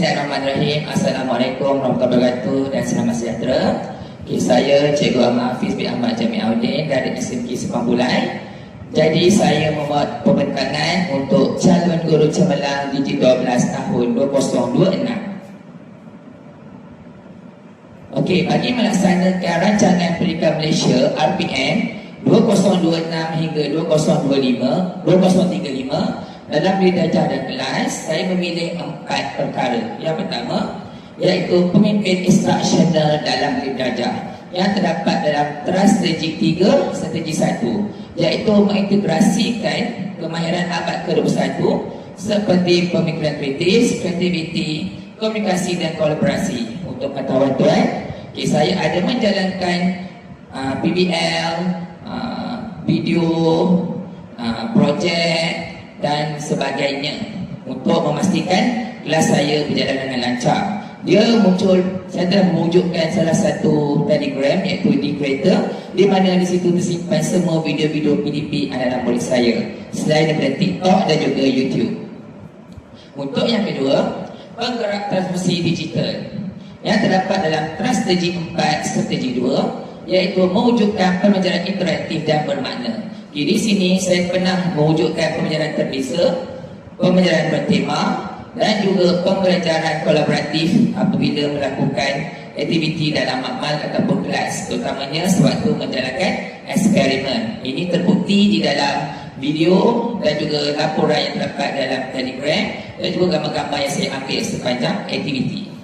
Bismillahirrahmanirrahim. Assalamualaikum warahmatullahi wabarakatuh dan selamat sejahtera. Saya Cikgu Ahmad Hafiz bin Ahmad Jami'uddin dari SMK Sepang Bulai. Jadi saya membuat pembekalan untuk calon guru cemerlang Digit 12 tahun 2026. Okey, bagi melaksanakan rancangan pendidikan Malaysia RPM 2026 hingga 2035 dalam darjah dan kelas, saya memilih 4 perkara. Yang pertama iaitu pemimpin instruksional dalam darjah yang terdapat dalam teras strategi 3, strategi 1, iaitu mengintegrasikan kemahiran abad ke-21 seperti pemikiran kritis, kreativiti, komunikasi dan kolaborasi. Untuk pengetahuan tuan, saya ada menjalankan PBL, video, projek dan sebagainya untuk memastikan kelas saya berjalan dengan lancar. Dia muncul, saya telah mewujudkan salah satu Telegram iaitu di Creator, di mana di situ tersimpan semua video-video PDP anak-anak murid saya selain daripada TikTok dan juga YouTube. Untuk yang kedua, penggerak transformasi digital yang terdapat dalam strategi 4, strategi 2, iaitu mewujudkan pembelajaran interaktif dan bermakna. Di sini saya pernah mewujudkan pembelajaran terbeza, pembelajaran bertema dan juga pembelajaran kolaboratif apabila melakukan aktiviti dalam makmal ataupun kelas, terutamanya sewaktu menjalankan eksperimen. Ini terbukti di dalam video dan juga laporan yang terdapat dalam Telegram dan juga gambar-gambar yang saya ambil sepanjang aktiviti.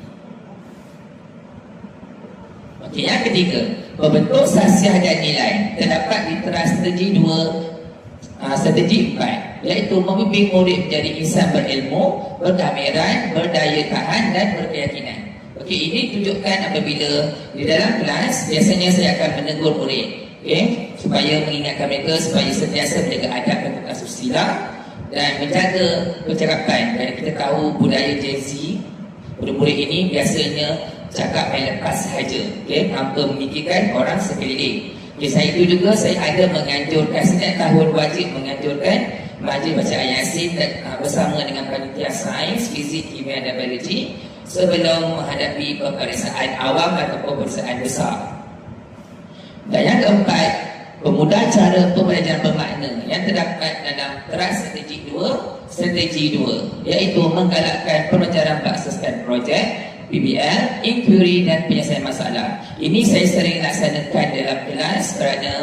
Okey, yang ketiga, membentuk sasiah dan nilai terdapat di teras strategi 2, strategi 4, iaitu membimbing murid menjadi insan berilmu, berkemahiran, berdaya tahan dan berkeyakinan. Okey, ini tunjukkan apabila di dalam kelas biasanya saya akan menegur murid, okey, supaya mengingatkan mereka supaya sentiasa menjaga adab dan tata susila dan menjaga percakapan. Kerana kita tahu budaya Gen Z, murid-murid ini biasanya cakap main lepas sahaja, okay? Tanpa memikirkan orang sekeliling. Okay, saya itu juga saya ada menganjurkan setiap tahun wajib menganjurkan majlis baca ayat Yasin bersama dengan panitia sains, fizik, kimia dan biologi sebelum menghadapi peperiksaan awam atau peperiksaan besar. Dan yang keempat, pemudah cara pembelajaran bermakna yang terdapat dalam teras strategi 2, iaitu menggalakkan pembelajaran berasaskan projek, PBL, inquiry dan penyelesaian masalah. Ini saya sering laksanakan dalam kelas kerana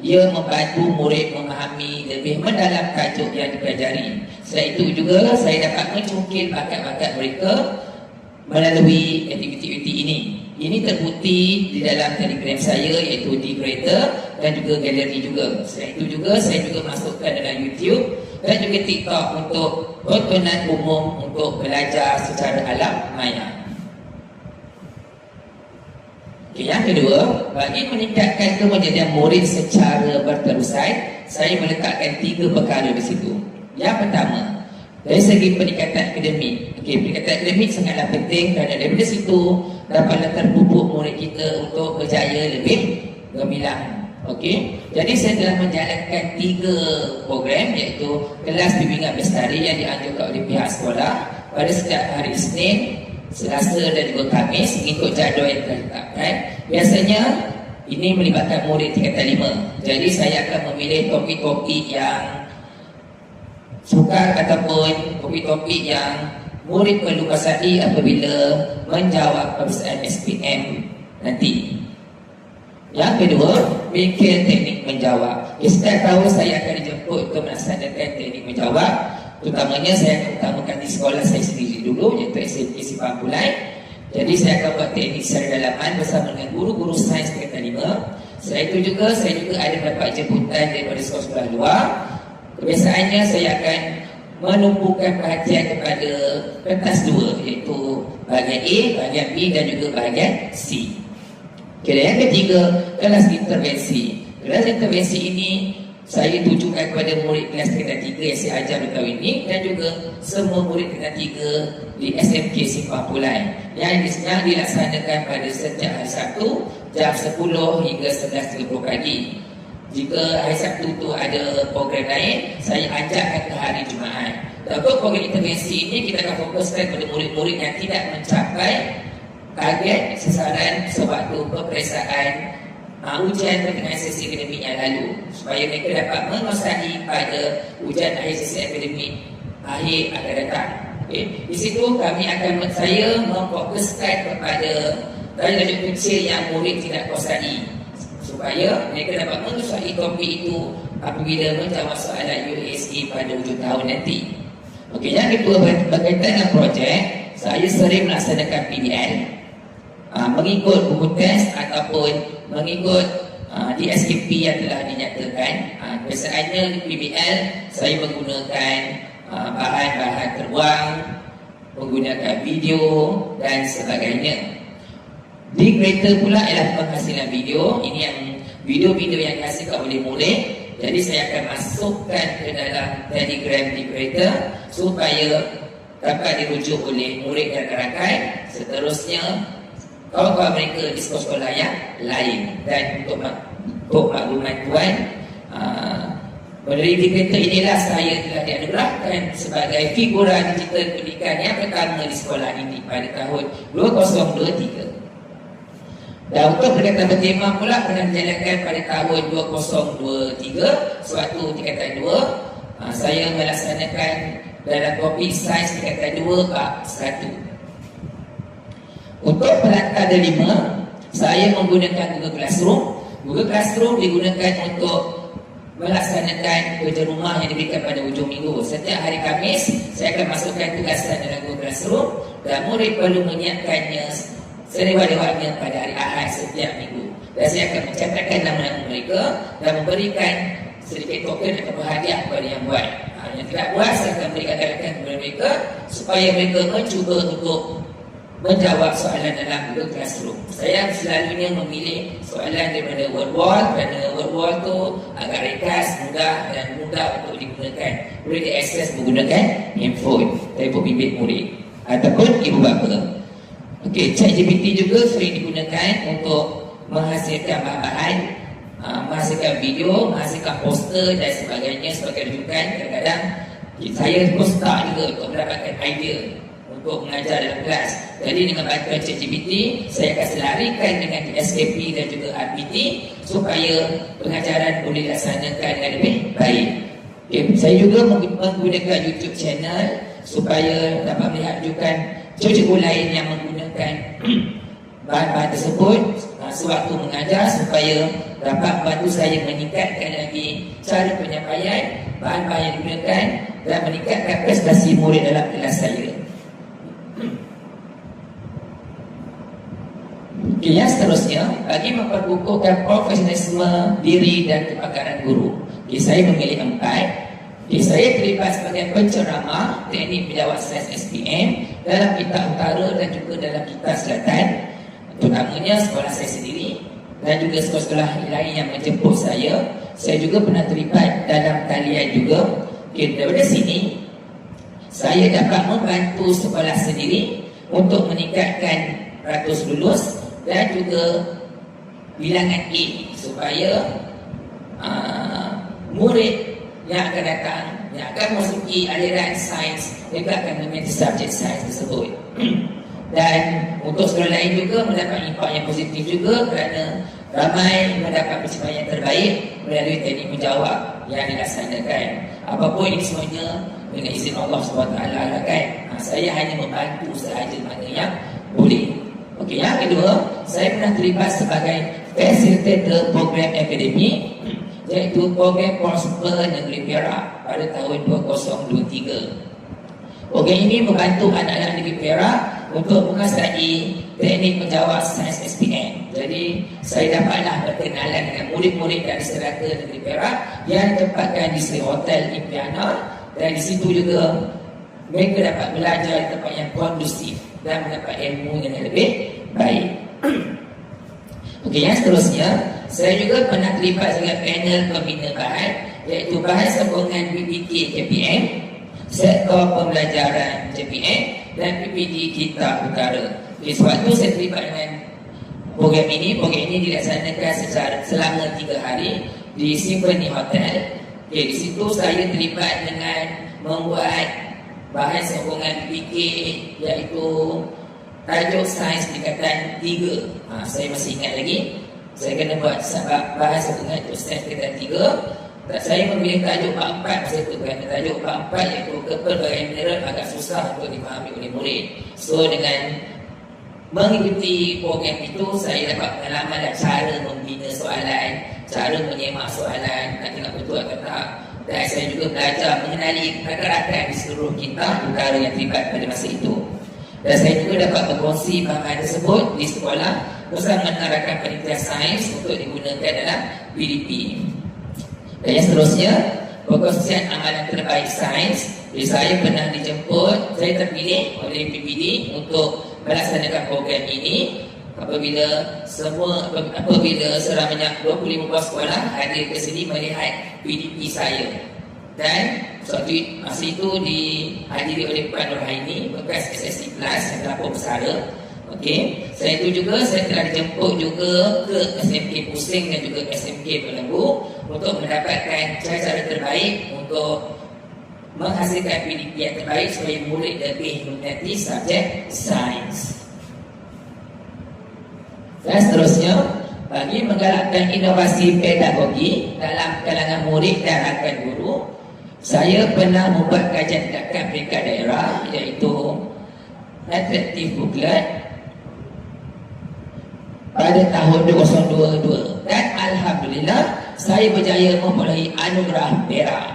ia membantu murid memahami lebih mendalam tajuk yang dipelajari. Selain itu juga saya dapat mencungkil bakat-bakat mereka melalui aktiviti-aktiviti ini. Ini terbukti di dalam Telegram saya iaitu di Creator dan juga galeri juga. Selain itu juga saya juga masukkan dalam YouTube dan juga TikTok untuk tontonan umum untuk belajar secara alam maya. Okay, yang kedua, bagi meningkatkan kemajadian murid secara berterusan, saya meletakkan 3 perkara di situ. Yang pertama, dari segi peningkatan akademik. Okay, peningkatan akademik sangatlah penting kerana daripada situ dapatlah terpupuk murid kita untuk berjaya lebih gemilang. Okay, jadi saya telah menjalankan 3 program iaitu kelas bimbingan bestari yang dianjurkan oleh pihak sekolah pada setiap hari Isnin, Selasa dan juga Khamis mengikut jadual yang telah ditetapkan. Biasanya ini melibatkan murid tingkatan 5. Jadi saya akan memilih topik-topik yang sukar ataupun topik-topik yang murid perlu kuasai apabila menjawab peperiksaan SPM nanti. Yang kedua, mikir teknik menjawab. Setiap tahun saya akan dijemput untuk melaksanakan teknik menjawab. Terutamanya saya akan utamakan di sekolah saya sendiri dulu, iaitu SMK Sepang Bulai. Jadi saya akan buat teknik secara dalaman bersama dengan guru-guru sains tingkatan 5. Selain itu juga saya juga ada mendapat jemputan daripada sekolah-sekolah luar. Kebiasaannya saya akan menumpukan perhatian kepada pentas 2, iaitu bahagian A, bahagian B dan juga bahagian C. Okay, yang ketiga, kelas intervensi. Kelas intervensi ini saya tujukan kepada murid kelas tingkatan 3 yang saya ajar tahun ini dan juga semua murid tingkatan 3 di SMK Sepang Bulai yang dilaksanakan pada setiap hari Sabtu jam 10 hingga 11.30 pagi. Jika hari Sabtu tu ada program lain, saya ajakkan ke hari Jumaat. Dan program intervensi ini kita akan fokuskan pada murid-murid yang tidak mencapai target sasaran sewaktu peperiksaan ujian berkenaan sesi akademik yang lalu, supaya mereka dapat menguasai pada ujian akhir sesi akademik akhir akan datang. Okay. Di situ saya memfokuskan kepada tajuk kecil yang murid tidak kuasai, supaya mereka dapat menguasai topik itu apabila menjawab soalan UASE pada hujung tahun nanti. Okey, yang kedua berkaitan dengan projek, saya sering melaksanakan PDL mengikut buku test ataupun mengikut DSKP yang telah dinyatakan. Biasanya di PBL saya menggunakan bahan-bahan terbuang, menggunakan video dan sebagainya. Di Creator pula ialah penghasilan video. Ini yang video-video yang dihasilkan oleh murid. Jadi saya akan masukkan ke dalam Telegram di Creator supaya dapat dirujuk oleh murid dan rakan. Seterusnya kawan-kawan mereka di sekolah-sekolah yang lain. Dan untuk makluman tuan, melalui di Creator inilah saya telah dianugerahkan sebagai figura digital pendidikan yang pertama di sekolah ini pada tahun 2023. Dan untuk berkaitan bertema pula pernah dijalankan pada tahun 2023 sewaktu tingkatan 2. Saya melaksanakan dalam topik sains tingkatan 2 bab 1. Untuk pelakada 5, saya menggunakan Google Classroom. Google Classroom digunakan untuk melaksanakan kerja rumah yang diberikan pada hujung minggu. Setiap hari Khamis, saya akan masukkan tugasan dalam Google Classroom dan murid perlu menyiapkannya selewat-lewatnya pada hari Ahad setiap minggu. Dan saya akan mencatatkan nama-nama mereka dan memberikan sedikit token atau hadiah kepada yang buat. Yang tidak buat, saya akan berikan gerakan kepada mereka supaya mereka mencuba untuk menjawab soalan dalam Google Classroom. Saya selalunya memilih soalan daripada word wall kerana word wall tu agak ringkas, mudah dan mudah untuk digunakan. Boleh diakses menggunakan handphone, telefon bimbit murid ataupun ibu bapa. Okey, ChatGPT juga sering digunakan untuk menghasilkan bahan-bahan, menghasilkan video, menghasilkan poster dan sebagainya sebagai rujukan. Kadang-kadang saya pun start juga untuk mendapatkan idea untuk mengajar dalam kelas. Jadi dengan bantuan ChatGPT, saya akan selarikan dengan SKP dan juga RPT supaya pengajaran boleh dilaksanakan dengan lebih baik. Okay, saya juga menggunakan YouTube channel supaya dapat melihat rujukan cikgu lain yang menggunakan bahan-bahan tersebut sewaktu mengajar supaya dapat membantu saya meningkatkan lagi cara penyampaian bahan-bahan yang digunakan dan meningkatkan prestasi murid dalam kelas saya. Okay, yang seterusnya, bagi memperkukuhkan profesionalisme diri dan kepakaran guru. Okay, saya memilih 4. Okay, saya terlibat sebagai penceramah teknik menjawab sains SPM dalam Kitab Utara dan juga dalam Kitab Selatan, terutamanya sekolah saya sendiri dan juga sekolah-sekolah lain yang menjemput saya. Saya juga pernah terlibat dalam talian juga. Okay, daripada sini saya dapat membantu sekolah sendiri untuk meningkatkan ratus lulus dan juga bilangan A supaya murid yang akan datang, yang akan masuki aliran sains, mereka akan meminati subjek sains tersebut. Dan untuk sekolah lain juga mendapat impak yang positif juga kerana ramai mendapat pencapaian yang terbaik melalui teknik menjawab yang dilaksanakan. Apapun ini semuanya dengan izin Allah SWT kan. Saya hanya membantu sahaja mana yang boleh. Okey, yang kedua, saya pernah terlibat sebagai fasilitator program akademik iaitu program Prosper Negeri Perak pada tahun 2023. Program ini membantu anak-anak Negeri Perak untuk menguasai teknik menjawab sains SPM. Jadi saya dapatlah berkenalan dengan murid-murid dari serata Negeri Perak yang ditempatkan di Sri Hotel Impiana, dan di situ juga mereka dapat belajar di tempat yang kondusif dan mendapat ilmu yang lebih baik. Okey, yang seterusnya, saya juga pernah terlibat dengan panel pembina bahan iaitu bahan sambungan PPT KPM, sektor pembelajaran JPM dan PPT Kitab Utara. Jadi sewaktu saya terlibat dengan program ini dilaksanakan selama 3 hari di Symphony Hotel. Okay, di situ saya terlibat dengan membuat bahan sokongan PK, iaitu tajuk sains tingkatan 3. Saya masih ingat lagi, saya kena buat bahan sokongan untuk sains tingkatan 3. Saya memilih tajuk 44 masa itu, kerana tajuk 44 iaitu kepelbagaian mineral agak susah untuk dipahami oleh murid. So dengan mengikuti program itu, saya dapat pengalaman dan cara membina soalan, cara menyemak soalan, nak tengok betul atau tak. Dan saya juga belajar mengenali rakan-rakan di seluruh kitab utara yang terlibat pada masa itu. Dan saya juga dapat berkongsi bahan tersebut di sekolah bersama dengan rakan penelitian sains untuk digunakan dalam PDP. Dan yang seterusnya, perkongsian amalan terbaik sains. Jadi saya pernah dijemput, saya terpilih oleh PPD untuk melaksanakan program ini apabila seramanya 25 buah sekolah hadir ke sini melihat PDP saya. Dan masa itu dihadiri oleh Puan Nurhaini bekas SSC Plus yang pelapor bersara. Okey, saya telah dijemput juga ke SMK Pusing dan juga SMK Belenggu untuk mendapatkan cara-cara terbaik untuk menghasilkan PDP yang terbaik supaya murid lebih meminati subjek sains. Dan seterusnya, bagi menggalakkan inovasi pedagogi dalam kalangan murid dan rakan guru, saya pernah membuat kajian tindakan peringkat daerah, iaitu Attractive Booklet pada tahun 2022. Dan Alhamdulillah, saya berjaya memperolehi anugerah perak.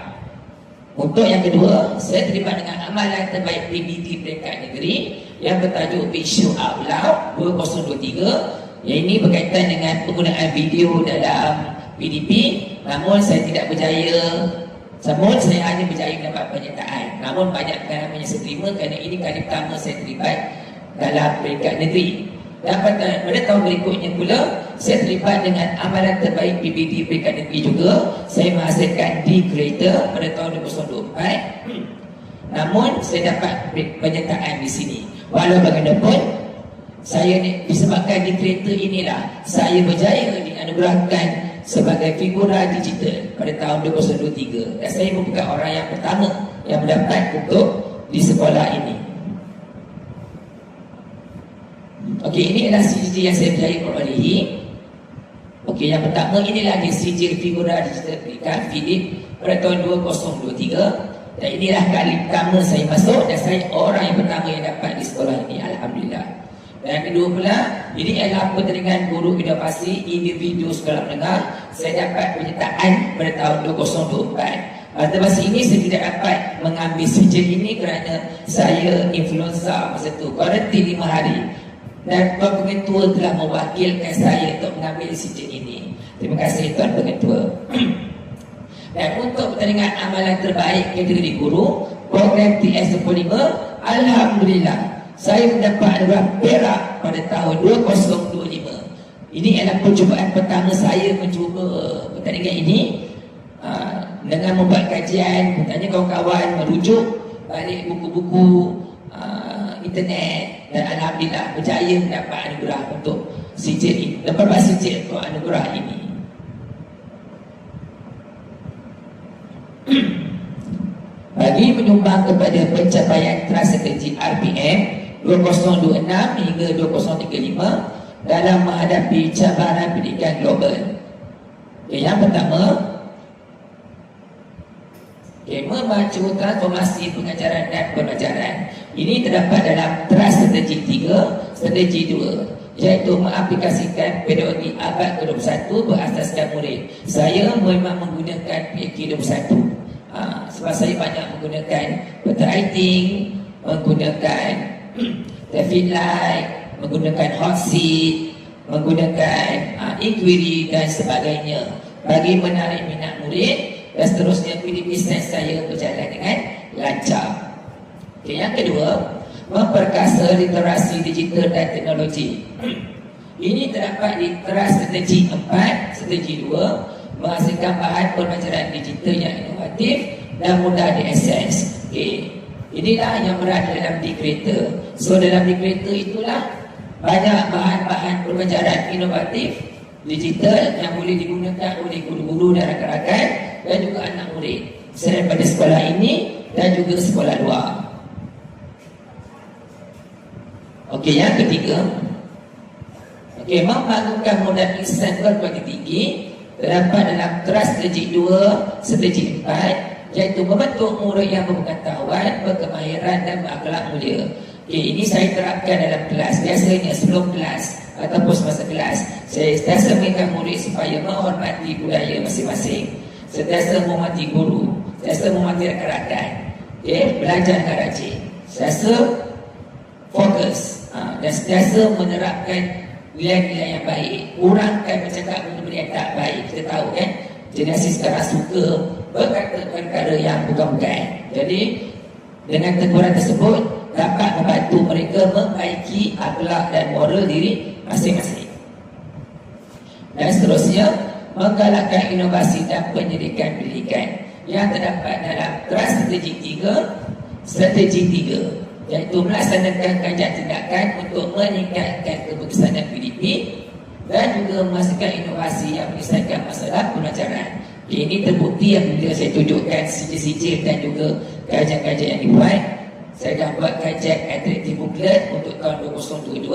Untuk yang kedua, saya terlibat dengan amalan terbaik PBT peringkat negeri yang bertajuk Big Show Out Loud 2023. Yang ini berkaitan dengan penggunaan video dalam PDP. Namun saya tidak berjaya, saya hanya berjaya mendapat penyertaan. Namun banyak pengalaman yang saya terima kerana ini kali pertama saya terlibat dalam peringkat negeri. Dan pada tahun berikutnya pula, saya terlibat dengan amalan terbaik PBD peringkat negeri juga. Saya menghasilkan D-Creator pada tahun 2024. Namun saya dapat penyertaan di sini. Walau bagaimanapun, saya disebabkan D-Creator inilah saya berjaya dianugerahkan sebagai figura digital pada tahun 2023. Dan saya merupakan orang yang pertama yang mendapat untuk di sekolah ini. Okey, ini adalah sijil yang saya berjaya perolehi. Okey, yang pertama inilah dia sijil figura digital peringkat Philip pada tahun 2023. Dan inilah kali pertama saya masuk dan saya orang yang pertama yang dapat di sekolah ini. Alhamdulillah. Dan yang kedua pula, ini adalah pertandingan guru inovasi individu sekolah menengah. Saya dapat penyertaan pada tahun 2024. Pada masa ini saya tidak dapat mengambil sijil ini kerana saya influenza masa itu, kuarantin 5 hari. Dan Tuan Pengetua telah mewakilkan saya untuk mengambil sijil ini. Terima kasih Tuan Pengetua. Dan untuk pertandingan amalan terbaik kategori guru program TS25, Alhamdulillah saya mendapat anugerah perak pada tahun 2025. Ini adalah percubaan pertama saya mencuba pertandingan ini dengan membuat kajian, bertanya kawan-kawan, merujuk balik buku-buku internet, dan Alhamdulillah berjaya mendapat anugerah untuk sijil ini, dapat sijil untuk anugerah ini. Bagi menyumbang kepada pencapaian strategi RPM 2026 hingga 2035 dalam menghadapi cabaran pendidikan global. Yang pertama, memacu transformasi pengajaran dan pembelajaran. Ini terdapat dalam strategi 3, strategi 2, iaitu mengaplikasikan pedagogi abad ke-21 berasaskan murid. Saya memang menggunakan PK21 sebab saya banyak menggunakan peta writing, menggunakan traffic light, menggunakan hot seat, menggunakan inquiry dan sebagainya bagi menarik minat murid. Dan seterusnya PDP sains saya berjalan dengan lancar. Okay, yang kedua, memperkasa literasi digital dan teknologi. Ini terdapat di strategi 4, strategi 2, menghasilkan bahan pembelajaran digital yang inovatif dan mudah diakses. Okay. Inilah yang berada dalam D-Creator. So dalam D-Creator itulah banyak bahan-bahan pembelajaran inovatif digital yang boleh digunakan oleh guru-guru dan rakan-rakan dan juga anak murid selain pada sekolah ini dan juga sekolah luar. Okey, yang ketiga, membangunkan modal insan berkualiti tinggi terdapat dalam strategi 2, strategi 4, iaitu membentuk murid yang berpengetahuan, berkemahiran dan berakhlak mulia. Ini saya terapkan dalam kelas. Biasanya sebelum kelas ataupun semasa kelas, saya sentiasa mengingatkan murid supaya menghormati budaya masing-masing, sentiasa menghormati guru, sentiasa menghormati rakan-rakan, belajar dengan rajin, sentiasa fokus dan sentiasa menerapkan nilai-nilai yang baik, kurangkan bercakap benda-benda yang tak baik. Kita tahu kan, generasi sekarang suka berkata perkara yang bukan-bukan. Jadi dengan teguran tersebut dapat membantu mereka memperbaiki akhlak dan moral diri masing-masing. Dan seterusnya, menggalakkan inovasi dan penyediaan pendidikan yang terdapat dalam strategi 3, iaitu melaksanakan kajian tindakan untuk meningkatkan keputusan dan PDP dan juga memastikan inovasi yang menyelesaikan masalah pembelajaran. Ini terbukti apabila saya tunjukkan sijil-sijil dan juga kajian-kajian yang dibuat. Saya dah buat kajian interaktif booklet untuk tahun 2022.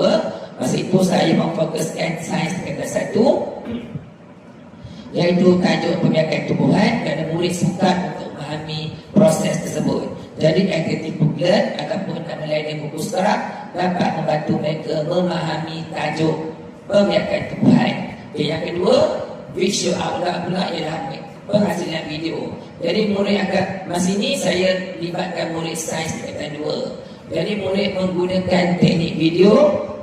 Masa itu saya memfokuskan sains tingkatan 1, iaitu tajuk pembiakan tumbuhan, kerana murid sukar untuk memahami proses tersebut. Jadi interaktif booklet ataupun nama lainnya buku sekarang dapat membantu mereka memahami tajuk pembiakan tumbuhan. Yang kedua, visual outlet pula ialah penghasilan video. Jadi murid akan, masa ini saya libatkan murid sains tingkatan 2. Jadi murid menggunakan teknik video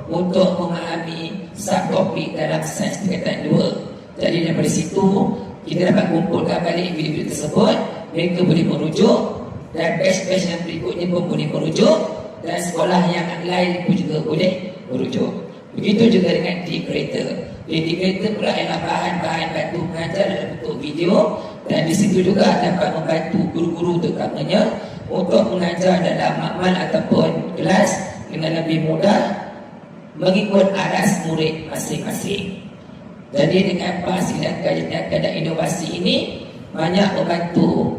untuk memahami subtopik dalam sains tingkatan 2. Jadi daripada situ kita dapat kumpulkan balik video-video tersebut. Mereka boleh merujuk dan batch-batch yang berikutnya pun boleh merujuk, dan sekolah yang lain pun juga boleh merujuk. Begitu juga dengan D-Creator. D-Creator pula ialah bahan-bahan bantu mengajar dalam bentuk video, dan di situ juga dapat membantu guru-guru terutamanya untuk mengajar dalam makmal ataupun kelas dengan lebih mudah mengikut aras murid masing-masing. Jadi dengan penghasilan kajian dan inovasi ini banyak membantu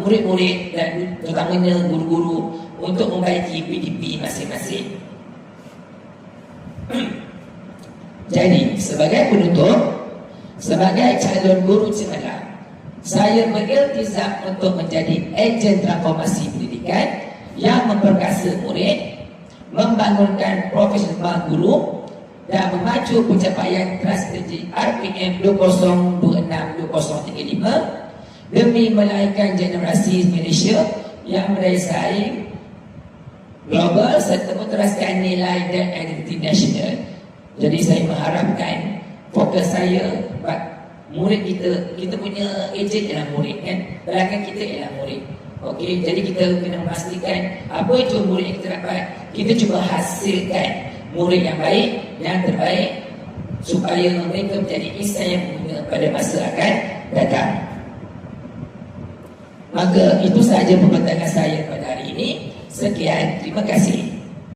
murid-murid dan terutamanya guru-guru untuk membaiki PDP masing-masing. Jadi sebagai penutup, sebagai calon guru cemerlang, saya beriltizam untuk menjadi ejen transformasi pendidikan yang memperkasa murid, membangunkan profesional guru dan memacu pencapaian strategi RPM 2026-2035 demi melahirkan generasi Malaysia yang berdaya saing global serta meneruskan nilai dan identiti nasional. Jadi saya mengharapkan fokus saya murid kita punya ejen ialah murid kan, belakang kita ialah murid. Okey, jadi kita kena memastikan apa itu murid yang kita dapat, kita cuba hasilkan murid yang baik, yang terbaik, supaya mereka menjadi insan yang berguna pada masa akan datang. Maka itu sahaja pembincangan saya pada hari ini. Sekian, terima kasih.